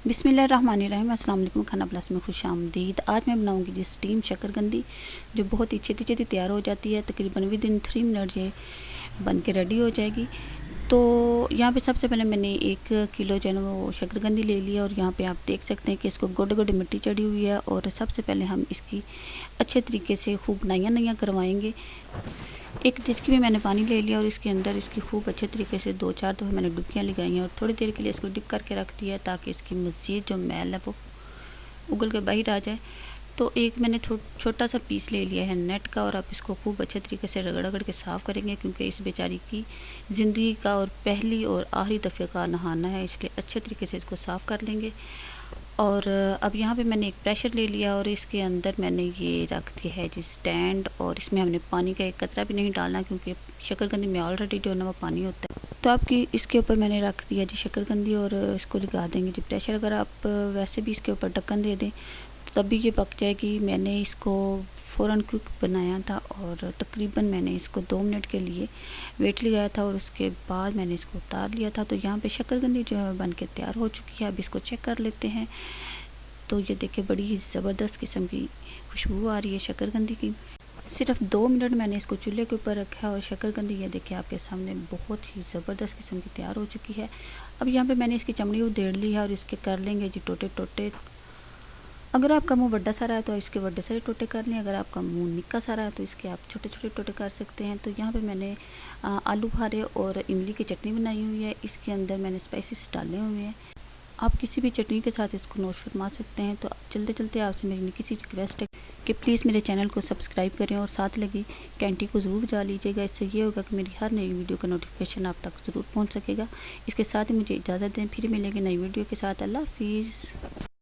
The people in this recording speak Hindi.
बिस्मिल्लाहिर्रहमानिर्रहीम। अस्सलाम वालेकुम। खाना प्लस में खुश आमदीद। आज मैं बनाऊंगी जी स्टीम शकरकंदी, जो बहुत ही छेती छेती तैयार हो जाती है। तकरीबन विद इन 3 मिनट ये बन के रेडी हो जाएगी। तो यहाँ पे सबसे पहले मैंने 1 किलो जो है ना वो शकरकंदी ले लिया, और यहाँ पे आप देख सकते हैं कि इसको गोडे गोडे मिट्टी चढ़ी हुई है। और सबसे पहले हम इसकी अच्छे तरीके से खूब नैया करवाएंगे। एक डिचकी में मैंने पानी ले लिया और इसके अंदर इसकी खूब अच्छे तरीके से 2-4 दफ़े मैंने डुबकियाँ लगाई हैं, और थोड़ी देर के लिए इसको डिप करके रख दिया ताकि इसकी मज़ीद जो मैल है वो उगल के बाहर आ जाए। तो एक मैंने छोटा सा पीस ले लिया है नेट का, और आप इसको खूब अच्छे तरीके से रगड़ के साफ़ करेंगे, क्योंकि इस बेचारी की ज़िंदगी का और पहली और आखिरी दफ़े का नहाना है, इसलिए अच्छे तरीके से इसको साफ़ कर लेंगे। और अब यहाँ पे मैंने एक प्रेशर ले लिया, और इसके अंदर मैंने ये रख दिया है जी स्टैंड, और इसमें हमने पानी का एक कतरा भी नहीं डालना, क्योंकि शकरकंदी में ऑलरेडी जो है ना वो पानी होता है। तो आपकी इसके ऊपर मैंने रख दिया जी शकरकंदी, और इसको लगा देंगे जी प्रेशर। अगर आप वैसे भी इसके ऊपर ढक्कन दे दें तब भी ये पक जाएगी। मैंने इसको फ़ौरन क्विक बनाया था, और तकरीबन मैंने इसको 2 मिनट के लिए वेट लगाया था, और उसके बाद मैंने इसको उतार लिया था। तो यहाँ पे शकरकंदी जो है बन के तैयार हो चुकी है। अब इसको चेक कर लेते हैं। तो ये देखिए बड़ी ही ज़बरदस्त किस्म की खुशबू आ रही है शकरकंदी की। सिर्फ 2 मिनट मैंने इसको चूल्हे के ऊपर रखा है, और शकरकंदी ये देखिए आपके सामने बहुत ही ज़बरदस्त किस्म की तैयार हो चुकी है। अब यहाँ पे मैंने इसकी चमड़ी उधेड़ ली है, और इसके कर लेंगे जी टोटे टोटे। अगर आपका मुंह बड़ा सारा है तो इसके बड़े सारे टोटे कर लें। अगर आपका मुंह निक्का सारा है तो इसके आप छोटे छोटे टोटे कर सकते हैं। तो यहाँ पे मैंने आलू बुखारे और इमली की चटनी बनाई हुई है। इसके अंदर मैंने स्पाइसेस डाले हुए हैं। आप किसी भी चटनी के साथ इसको नोश फरमा सकते हैं। तो चलते चलते आपसे मेरी निक्की सी रिक्वेस्ट है कि प्लीज़ मेरे चैनल को सब्सक्राइब करें, और साथ लगी घंटी को ज़रूर बजा लीजिएगा। इससे ये होगा कि मेरी हर नई वीडियो का नोटिफिकेशन आप तक ज़रूर पहुँच सकेगा। इसके साथ ही मुझे इजाज़त दें, फिर मिलेंगे नई वीडियो के साथ। अल्लाह हाफिज़।